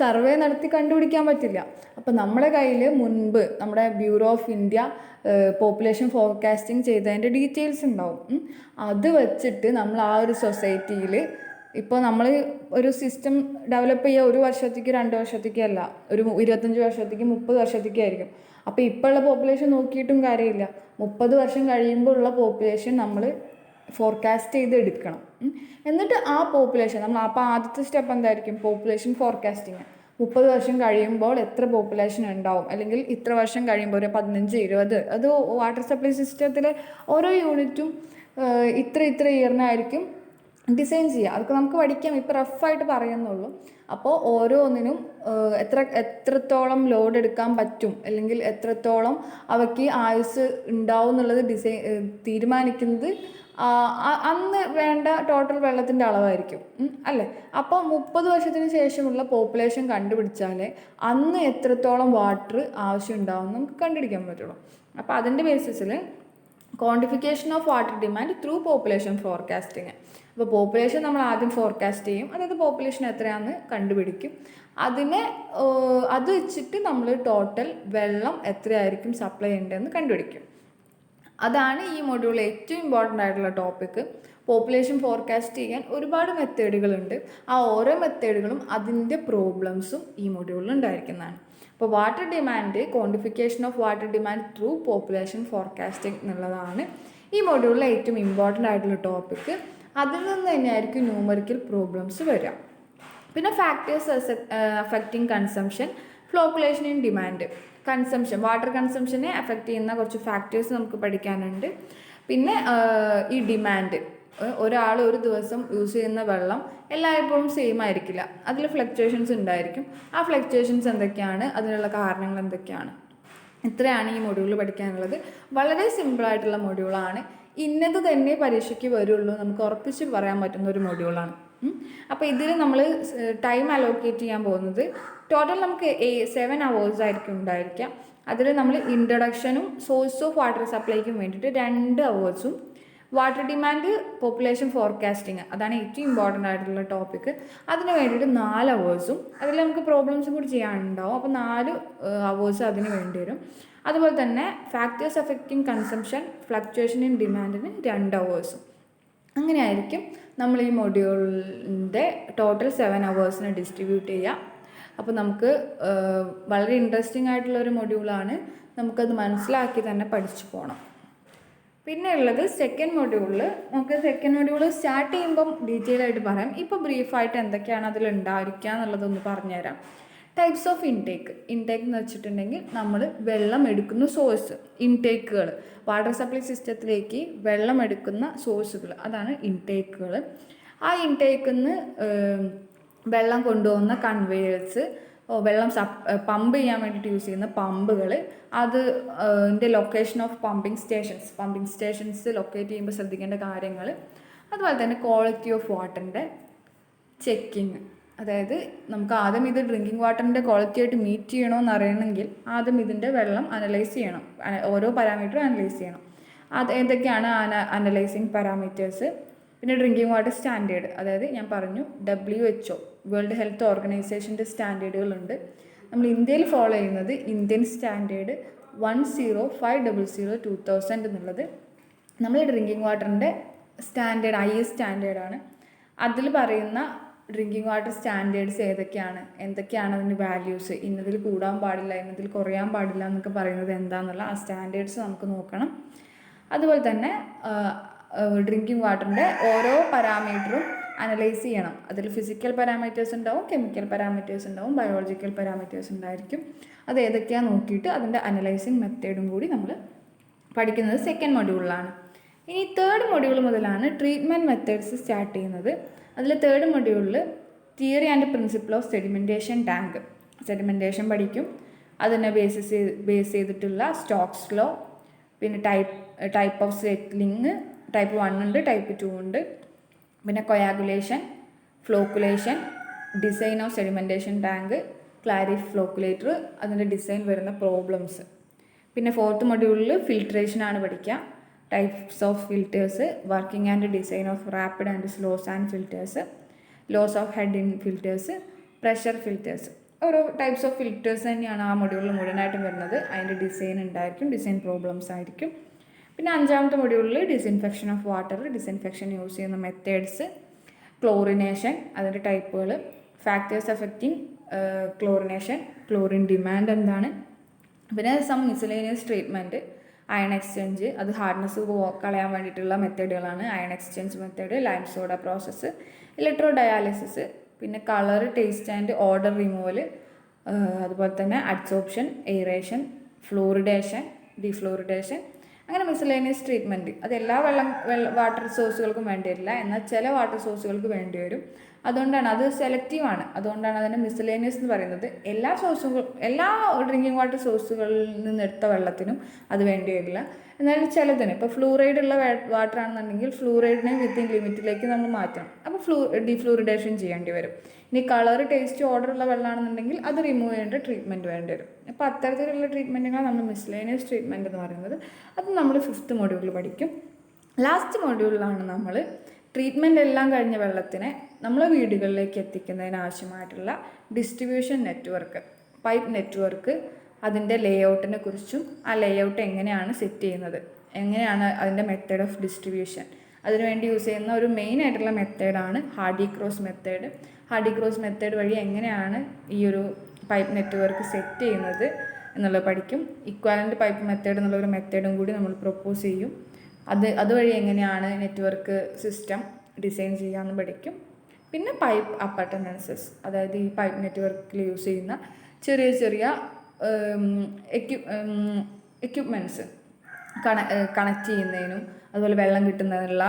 സർവേ നടത്തി കണ്ടുപിടിക്കാൻ പറ്റില്ല. അപ്പോൾ നമ്മുടെ കയ്യിൽ മുൻപ് നമ്മുടെ bureau of India population forecasting ചെയ്തതിൻ്റെ ഡീറ്റെയിൽസ് ഉണ്ടാവും. അത് വെച്ചിട്ട് നമ്മൾ ആ ഒരു സൊസൈറ്റിയിൽ ഇപ്പോൾ നമ്മൾ ഒരു സിസ്റ്റം ഡെവലപ്പ് ചെയ്യുക 1 വർഷത്തേക്ക് 2 വർഷത്തേക്ക് അല്ല, ഒരു 25 വർഷത്തേക്ക് 30 വർഷത്തേക്ക് ആയിരിക്കും. അപ്പോൾ ഇപ്പോൾ ഉള്ള പോപ്പുലേഷൻ നോക്കിയിട്ടും കാര്യമില്ല. 30 വർഷം കഴിയുമ്പോൾ ഉള്ള പോപ്പുലേഷൻ നമ്മൾ ഫോർകാസ്റ്റ് ചെയ്ത് എടുക്കണം. എന്നിട്ട് ആ പോപ്പുലേഷൻ നമ്മൾ അപ്പോൾ ആദ്യത്തെ സ്റ്റെപ്പ് എന്തായിരിക്കും, പോപ്പുലേഷൻ ഫോർകാസ്റ്റിങ്. 30 വർഷം കഴിയുമ്പോൾ എത്ര പോപ്പുലേഷൻ ഉണ്ടാവും, അല്ലെങ്കിൽ ഇത്ര വർഷം കഴിയുമ്പോൾ ഒരു 15, 20, അത് വാട്ടർ സപ്ലൈ സിസ്റ്റത്തിലെ ഓരോ യൂണിറ്റും ഇത്ര ഇയറിനായിരിക്കും ഡിസൈൻ ചെയ്യുക. അതൊക്കെ നമുക്ക് പഠിക്കാം, ഇപ്പോൾ റഫായിട്ട് പറയുന്നുള്ളൂ. അപ്പോൾ ഓരോന്നിനും എത്രത്തോളം ലോഡ് എടുക്കാൻ പറ്റും, അല്ലെങ്കിൽ എത്രത്തോളം അവയ്ക്ക് ആയുസ് ഉണ്ടാവും എന്നുള്ളത് തീരുമാനിക്കുന്നത് അന്ന് വേണ്ട ടോട്ടൽ വെള്ളത്തിൻ്റെ അളവായിരിക്കും, അല്ലേ? അപ്പോൾ 30 വർഷത്തിന് ശേഷമുള്ള പോപ്പുലേഷൻ കണ്ടുപിടിച്ചാലേ അന്ന് എത്രത്തോളം വാട്ടർ ആവശ്യം ഉണ്ടാവും നമുക്ക് കണ്ടുപിടിക്കാൻ പറ്റുള്ളൂ. അപ്പോൾ അതിൻ്റെ ബേസിസിൽ quantification of water demand through population forecasting. അപ്പോൾ പോപ്പുലേഷൻ നമ്മൾ ആദ്യം ഫോർകാസ്റ്റ് ചെയ്യും, അതായത് പോപ്പുലേഷൻ എത്രയാണെന്ന് കണ്ടുപിടിക്കും. അത് വെച്ചിട്ട് നമ്മൾ ടോട്ടൽ വെള്ളം എത്രയായിരിക്കും സപ്ലൈ ചെയ്യേണ്ടതെന്ന് കണ്ടുപിടിക്കും. അതാണ് ഈ മൊഡ്യൂളിൽ ഏറ്റവും ഇമ്പോർട്ടൻ്റ് ആയിട്ടുള്ള ടോപ്പിക്ക്. പോപ്പുലേഷൻ ഫോർകാസ്റ്റ് ചെയ്യാൻ ഒരുപാട് മെത്തേഡുകളുണ്ട്. ആ ഓരോ മെത്തേഡുകളും അതിൻ്റെ പ്രോബ്ലംസും ഈ മൊഡ്യൂളിൽ ഉണ്ടായിരിക്കുന്നതാണ്. അപ്പോൾ water demand, quantification of water demand through population forecasting എന്നുള്ളതാണ് ഈ മൊഡ്യൂളിലെ ഏറ്റവും ഇമ്പോർട്ടൻ്റ് ആയിട്ടുള്ള ടോപ്പിക്ക്. അതിൽ നിന്ന് തന്നെയായിരിക്കും ന്യൂമറിക്കൽ പ്രോബ്ലംസ് വരിക. പിന്നെ factors affecting consumption, fluctuation in demand. Consumption, water കൺസംഷനെ അഫക്റ്റ് ചെയ്യുന്ന കുറച്ച് ഫാക്ടേഴ്സ് നമുക്ക് പഠിക്കാനുണ്ട്. പിന്നെ ഈ ഡിമാൻഡ്, ഒരാൾ ഒരു ദിവസം യൂസ് ചെയ്യുന്ന വെള്ളം എല്ലായ്പ്പോഴും സെയിം ആയിരിക്കില്ല, അതിൽ ഫ്ലക്ച്വേഷൻസ് ഉണ്ടായിരിക്കും. ആ ഫ്ലക്ച്വേഷൻസ് എന്തൊക്കെയാണ്, അതിനുള്ള കാരണങ്ങൾ എന്തൊക്കെയാണ്, ഇത്രയാണ് ഈ മൊഡ്യൂൾ പഠിക്കാനുള്ളത്. വളരെ സിമ്പിളായിട്ടുള്ള മൊഡ്യൂളാണ്. ഇന്നത് തന്നെ പരീക്ഷയ്ക്ക് വരുള്ളൂ നമുക്ക് ഉറപ്പിച്ച് പറയാൻ പറ്റുന്ന ഒരു മൊഡ്യൂളാണ്. അപ്പോൾ ഇതിൽ നമ്മൾ ടൈം അലോക്കേറ്റ് ചെയ്യാൻ പോകുന്നത് ടോട്ടൽ നമുക്ക് 7 hours ആയിരിക്കും ഉണ്ടായിരിക്കുക. അതിൽ നമ്മൾ ഇൻട്രൊഡക്ഷനും സോഴ്സ് ഓഫ് വാട്ടർ സപ്ലൈക്കും വേണ്ടിയിട്ട് 2 hours, water demand, population forecasting, അതാണ് ഏറ്റവും ഇമ്പോർട്ടൻ്റ് ആയിട്ടുള്ള ടോപ്പിക്ക്, അതിന് വേണ്ടിയിട്ട് 4 hours. അതിൽ നമുക്ക് പ്രോബ്ലംസും കൂടി ചെയ്യാനുണ്ടാവും. അപ്പോൾ 4 hours അതിന് വേണ്ടി വരും. അതുപോലെ തന്നെ factors affecting consumption, fluctuation in ഡിമാൻഡിന് 2 hours. അങ്ങനെയായിരിക്കും നമ്മൾ ഈ മൊഡ്യൂളിൻ്റെ ടോട്ടൽ 7 hours ഡിസ്ട്രിബ്യൂട്ട് ചെയ്യുക. അപ്പോൾ നമുക്ക് വളരെ ഇൻട്രസ്റ്റിംഗ് ആയിട്ടുള്ളൊരു മൊഡ്യൂളാണ്. നമുക്കത് മനസ്സിലാക്കി തന്നെ പഠിച്ചു പോകണം. പിന്നെ ഉള്ളത് സെക്കൻഡ് മൊഡ്യൂളിൽ, നമുക്ക് സെക്കൻഡ് മൊഡ്യൂൾ സ്റ്റാർട്ട് ചെയ്യുമ്പം ഡീറ്റെയിൽ ആയിട്ട് പറയാം. ഇപ്പോൾ ബ്രീഫായിട്ട് എന്തൊക്കെയാണ് അതിൽ ഉണ്ടായിരിക്കുക എന്നുള്ളതൊന്ന് പറഞ്ഞുതരാം. ടൈപ്സ് ഓഫ് ഇൻടേക്ക് എന്ന് വെച്ചിട്ടുണ്ടെങ്കിൽ നമ്മൾ വെള്ളം എടുക്കുന്ന സോഴ്സ്, ഇൻടേക്കുകൾ, വാട്ടർ സപ്ലൈ സിസ്റ്റത്തിലേക്ക് വെള്ളം എടുക്കുന്ന സോഴ്സുകൾ, അതാണ് ഇൻടേക്കുകൾ. ആ ഇൻടേക്കിൽ നിന്ന് വെള്ളം കൊണ്ടുപോകുന്ന കൺവേയേഴ്സ്, വെള്ളം പമ്പ് ചെയ്യാൻ വേണ്ടിയിട്ട് യൂസ് ചെയ്യുന്ന പമ്പുകൾ, അതിൻ്റെ location of pumping stations locate ചെയ്യുമ്പോൾ ശ്രദ്ധിക്കേണ്ട കാര്യങ്ങൾ, അതുപോലെ തന്നെ ക്വാളിറ്റി ഓഫ് വാട്ടറിൻ്റെ ചെക്കിങ്. അതായത് നമുക്ക് ആദ്യം ഇത് ഡ്രിങ്കിങ് വാട്ടറിൻ്റെ ക്വാളിറ്റി ആയിട്ട് മീറ്റ് ചെയ്യണമെന്ന് അറിയണമെങ്കിൽ ആദ്യം ഇതിൻ്റെ വെള്ളം അനലൈസ് ചെയ്യണം, ഓരോ പാരാമീറ്ററും അനലൈസ് ചെയ്യണം. അത് ഏതൊക്കെയാണ് അനലൈസിങ് പാരാമീറ്റേഴ്സ്? പിന്നെ ഡ്രിങ്കിങ് വാട്ടർ സ്റ്റാൻഡേർഡ്, അതായത് ഞാൻ പറഞ്ഞു WHO, വേൾഡ് ഹെൽത്ത് ഓർഗനൈസേഷൻ്റെ സ്റ്റാൻഡേർഡുകളുണ്ട്. നമ്മൾ ഇന്ത്യയിൽ ഫോളോ ചെയ്യുന്നത് ഇന്ത്യൻ സ്റ്റാൻഡേർഡ് 10500/2000 എന്നുള്ളത് നമ്മൾ ഡ്രിങ്കിങ് വാട്ടറിൻ്റെ സ്റ്റാൻഡേർഡ്, IS സ്റ്റാൻഡേർഡാണ്. അതിൽ പറയുന്ന ഡ്രിങ്കിങ് വാട്ടർ സ്റ്റാൻഡേർഡ്സ് എന്തൊക്കെയാണ് അതിൻ്റെ വാല്യൂസ്, ഇന്നതിൽ കൂടാൻ പാടില്ല, ഇന്നതിൽ കുറയാൻ പാടില്ല എന്നൊക്കെ പറയുന്നത് എന്താണെന്നുള്ള ആ സ്റ്റാൻഡേർഡ്സ് നമുക്ക് നോക്കണം. അതുപോലെ തന്നെ ഡ്രിങ്കിങ് വാട്ടറിൻ്റെ ഓരോ പാരാമീറ്ററും അനലൈസ് ചെയ്യണം. അതിൽ ഫിസിക്കൽ പാരാമീറ്റേഴ്സ് ഉണ്ടാവും, കെമിക്കൽ പാരാമീറ്റേഴ്സ് ഉണ്ടാവും, ബയോളജിക്കൽ പാരാമീറ്റേഴ്സ് ഉണ്ടായിരിക്കും. അത് ഏതൊക്കെയാണെന്ന് നോക്കിയിട്ട് അതിൻ്റെ അനലൈസിങ് മെത്തേഡും കൂടി നമ്മൾ പഠിക്കുന്നത് സെക്കൻഡ് മൊഡ്യൂളിലാണ്. ഇനി തേർഡ് മൊഡ്യൂൾ മുതലാണ് ട്രീറ്റ്മെൻറ്റ് മെത്തേഡ്സ് സ്റ്റാർട്ട് ചെയ്യുന്നത്. അതിൽ തേർഡ് മൊഡ്യൂളിൽ theory and principle of sedimentation tank, sedimentation പഠിക്കും. അതിനെ ബേസ് ചെയ്തിട്ടുള്ള സ്റ്റോക്സ് ലോ, പിന്നെ ടൈപ്പ് ഓഫ് സെറ്റിലിംഗ്, ടൈപ്പ് 1 ഉണ്ട്, ടൈപ്പ് 2 ഉണ്ട്. പിന്നെ coagulation, flocculation, design of sedimentation tank, clariflocculator, അതിൻ്റെ ഡിസൈൻ വരുന്ന പ്രോബ്ലംസ്. പിന്നെ ഫോർത്ത് മൊഡ്യൂളിൽ ഫിൽട്രേഷനാണ് പഠിക്കുക. Types of filters, working and design of rapid and slow sand filters, loss of head in filters, pressure filters. ഓരോ types of filters തന്നെയാണ് ആ മൊഡ്യൂളിൽ മുഴുവനായിട്ടും വരുന്നത്. അതിൻ്റെ ഡിസൈൻ ഉണ്ടായിരിക്കും, ഡിസൈൻ പ്രോബ്ലംസ് ആയിരിക്കും. പിന്നെ അഞ്ചാമത്തെ മൊഡ്യൂളിൽ disinfection of water, disinfection use ചെയ്യുന്ന മെത്തേഡ്സ്, ക്ലോറിനേഷൻ, അതിൻ്റെ ടൈപ്പുകൾ, factors affecting chlorination, chlorine demand എന്താണ്, പിന്നെ some miscellaneous treatment, ion exchange, അത് ഹാർഡ്നെസ് കളയാൻ വേണ്ടിയിട്ടുള്ള മെത്തേഡുകളാണ്. Ion exchange method, lime soda process, electrodialysis, പിന്നെ colour, taste and odour removal, അതുപോലെ തന്നെ അഡ്സോർപ്ഷൻ, എയറേഷൻ, ഫ്ലൂറിഡേഷൻ, ഡിഫ്ലൂറിഡേഷൻ, അങ്ങനെ മിസലേനിയസ് ട്രീറ്റ്മെൻറ്റ്. അത് എല്ലാ വാട്ടർ സോഴ്സുകൾക്കും വേണ്ടി വരില്ല, എന്നാൽ ചില വാട്ടർ സോഴ്സുകൾക്ക് വേണ്ടി വരും. അതുകൊണ്ടാണ് അത് സെലക്റ്റീവാണ്. അതുകൊണ്ടാണ് അതിനെ മിസലേനിയസ് എന്ന് പറയുന്നത്. എല്ലാ ഡ്രിങ്കിങ് വാട്ടർ സോഴ്സുകളിൽ നിന്ന് എടുത്ത വെള്ളത്തിനും അത് വേണ്ടി വരില്ല. എന്നാലും ചിലതിന്, ഇപ്പോൾ ഫ്ലൂറൈഡ് ഉള്ള വാട്ടർ ആണെന്നുണ്ടെങ്കിൽ ഫ്ലൂറൈഡിനെ വിത്തിൻ ലിമിറ്റിലേക്ക് നമ്മൾ മാറ്റണം. അപ്പോൾ ഡിഫ്ലൂറിഡേഷൻ ചെയ്യേണ്ടി വരും. ഇനി കളർ, ടേസ്റ്റ്, ഓർഡർ ഉള്ള വെള്ളമാണെന്നുണ്ടെങ്കിൽ അത് റിമൂവ് ചെയ്യേണ്ട ട്രീറ്റ്മെൻറ്റ് വേണ്ടി വരും. അപ്പോൾ അത്തരത്തിലുള്ള ട്രീറ്റ്മെൻറ്റുകളാണ് നമ്മൾ മിസ്ലേനിയസ് ട്രീറ്റ്മെൻറ്റ് എന്ന് പറയുന്നത്. അത് നമ്മൾ 5th മൊഡ്യൂളിൽ പഠിക്കും. ലാസ്റ്റ് മൊഡ്യൂളിലാണ് നമ്മൾ ട്രീറ്റ്മെൻറ്റ് എല്ലാം കഴിഞ്ഞ വെള്ളത്തിനെ നമ്മളെ വീടുകളിലേക്ക് എത്തിക്കുന്നതിന് ആവശ്യമായിട്ടുള്ള ഡിസ്ട്രിബ്യൂഷൻ നെറ്റ്വർക്ക്, പൈപ്പ് നെറ്റ്വർക്ക്, അതിൻ്റെ ലേഔട്ടിനെ കുറിച്ചും ആ ലേഔട്ട് എങ്ങനെയാണ് സെറ്റ് ചെയ്യുന്നത്, എങ്ങനെയാണ് അതിൻ്റെ മെത്തേഡ് ഓഫ് ഡിസ്ട്രിബ്യൂഷൻ, അതിനുവേണ്ടി യൂസ് ചെയ്യുന്ന ഒരു മെയിൻ ആയിട്ടുള്ള മെത്തേഡാണ് Hardy Cross method. Hardy Cross method വഴി എങ്ങനെയാണ് ഈ ഒരു പൈപ്പ് നെറ്റ്വർക്ക് സെറ്റ് ചെയ്യുന്നത് എന്നുള്ളത് പഠിക്കും. ഇക്വാലൻ്റ് പൈപ്പ് മെത്തേഡ് എന്നുള്ളൊരു മെത്തേഡും കൂടി നമ്മൾ പ്രൊപ്പോസ് ചെയ്യും. അതുവഴി എങ്ങനെയാണ് നെറ്റ്വർക്ക് സിസ്റ്റം ഡിസൈൻ ചെയ്യാമെന്ന് പഠിക്കും. പിന്നെ പൈപ്പ് അപ്പർട്ടനൻസസ്, അതായത് ഈ പൈപ്പ് നെറ്റ്വർക്കിൽ യൂസ് ചെയ്യുന്ന ചെറിയ ചെറിയ എക്യുപ്മെൻറ്റ്സ് കണക്ട് ചെയ്യുന്നതിനും അതുപോലെ വെള്ളം കിട്ടുന്നതിനുള്ള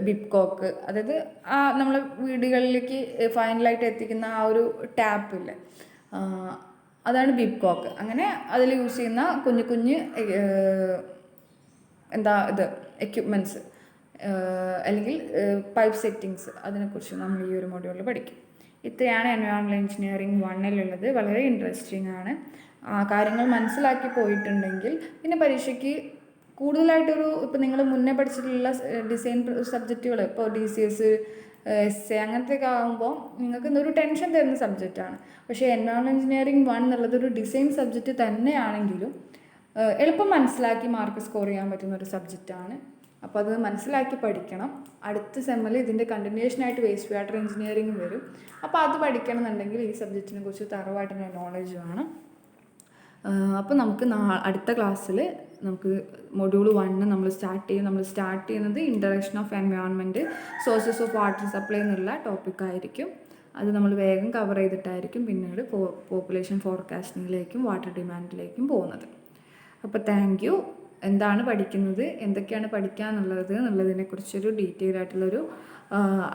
ബിബ് കോക്ക്, അതായത് ആ നമ്മളെ വീടുകളിലേക്ക് ഫൈനലായിട്ട് എത്തിക്കുന്ന ആ ഒരു ടാപ്പില്ലേ, അതാണ് ബിബ് കോക്ക്. അങ്ങനെ അതിൽ യൂസ് ചെയ്യുന്ന കുഞ്ഞു കുഞ്ഞ് എക്യുപ്മെൻറ്റ്സ് അല്ലെങ്കിൽ പൈപ്പ് സെറ്റിങ്സ്, അതിനെക്കുറിച്ച് നമ്മൾ ഈ ഒരു മൊഡ്യൂളിൽ പഠിക്കും. ഇത്രയാണ് എൻവയോൺമെൻറ്റൽ എഞ്ചിനീയറിംഗ് 1-ലുള്ളത്. വളരെ ഇൻട്രസ്റ്റിംഗ് ആണ്. കാര്യങ്ങൾ മനസ്സിലാക്കി പോയിട്ടുണ്ടെങ്കിൽ പിന്നെ പരീക്ഷയ്ക്ക് കൂടുതലായിട്ടൊരു, ഇപ്പോൾ നിങ്ങൾ മുന്നേ പഠിച്ചിട്ടുള്ള ഡിസൈൻ സബ്ജക്റ്റുകൾ, ഇപ്പോൾ DCS, SA അങ്ങനത്തെയൊക്കെ ആകുമ്പോൾ നിങ്ങൾക്ക് ഒരു ടെൻഷൻ തരുന്ന സബ്ജക്റ്റാണ്. പക്ഷേ എൻവയോൺമെൻറ്റൽ എഞ്ചിനീയറിംഗ് 1 എന്നുള്ളത് ഒരു ഡിസൈൻ സബ്ജക്റ്റ് തന്നെയാണെങ്കിലും എളുപ്പം മനസ്സിലാക്കി മാർക്ക് സ്കോർ ചെയ്യാൻ പറ്റുന്ന ഒരു സബ്ജക്റ്റാണ്. അപ്പോൾ അത് മനസ്സിലാക്കി പഠിക്കണം. അടുത്ത സെമ്മിൽ ഇതിൻ്റെ കണ്ടിന്യൂഷനായിട്ട് വേസ്റ്റ് വാട്ടർ എഞ്ചിനീയറിംഗ് വരും. അപ്പോൾ അത് പഠിക്കണം എന്നുണ്ടെങ്കിൽ ഈ സബ്ജക്റ്റിനെ കുറിച്ച് തറവായിട്ടുള്ള നോളജ് വേണം. അപ്പോൾ നമുക്ക് അടുത്ത ക്ലാസ്സിൽ നമുക്ക് മൊഡ്യൂൾ 1 നമ്മൾ സ്റ്റാർട്ട് ചെയ്യുന്നത് introduction of environment, sources of water supply എന്നുള്ള ടോപ്പിക്കായിരിക്കും. അത് നമ്മൾ വേഗം കവർ ചെയ്തിട്ടായിരിക്കും പിന്നീട് പോപ്പുലേഷൻ ഫോർകാസ്റ്റിങ്ങിലേക്കും വാട്ടർ ഡിമാൻഡിലേക്കും പോകുന്നത്. അപ്പോൾ താങ്ക് യു. എന്താണ് പഠിക്കുന്നത്, എന്തൊക്കെയാണ് പഠിക്കാനുള്ളത് എന്നുള്ളതിനെക്കുറിച്ചൊരു ഡീറ്റെയിൽ ആയിട്ടുള്ളൊരു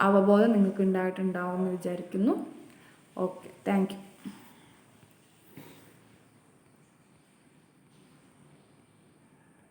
അവബോധം നിങ്ങൾക്ക് ഉണ്ടായിട്ടുണ്ടാവും എന്ന് വിചാരിക്കുന്നു. Okay, thank you.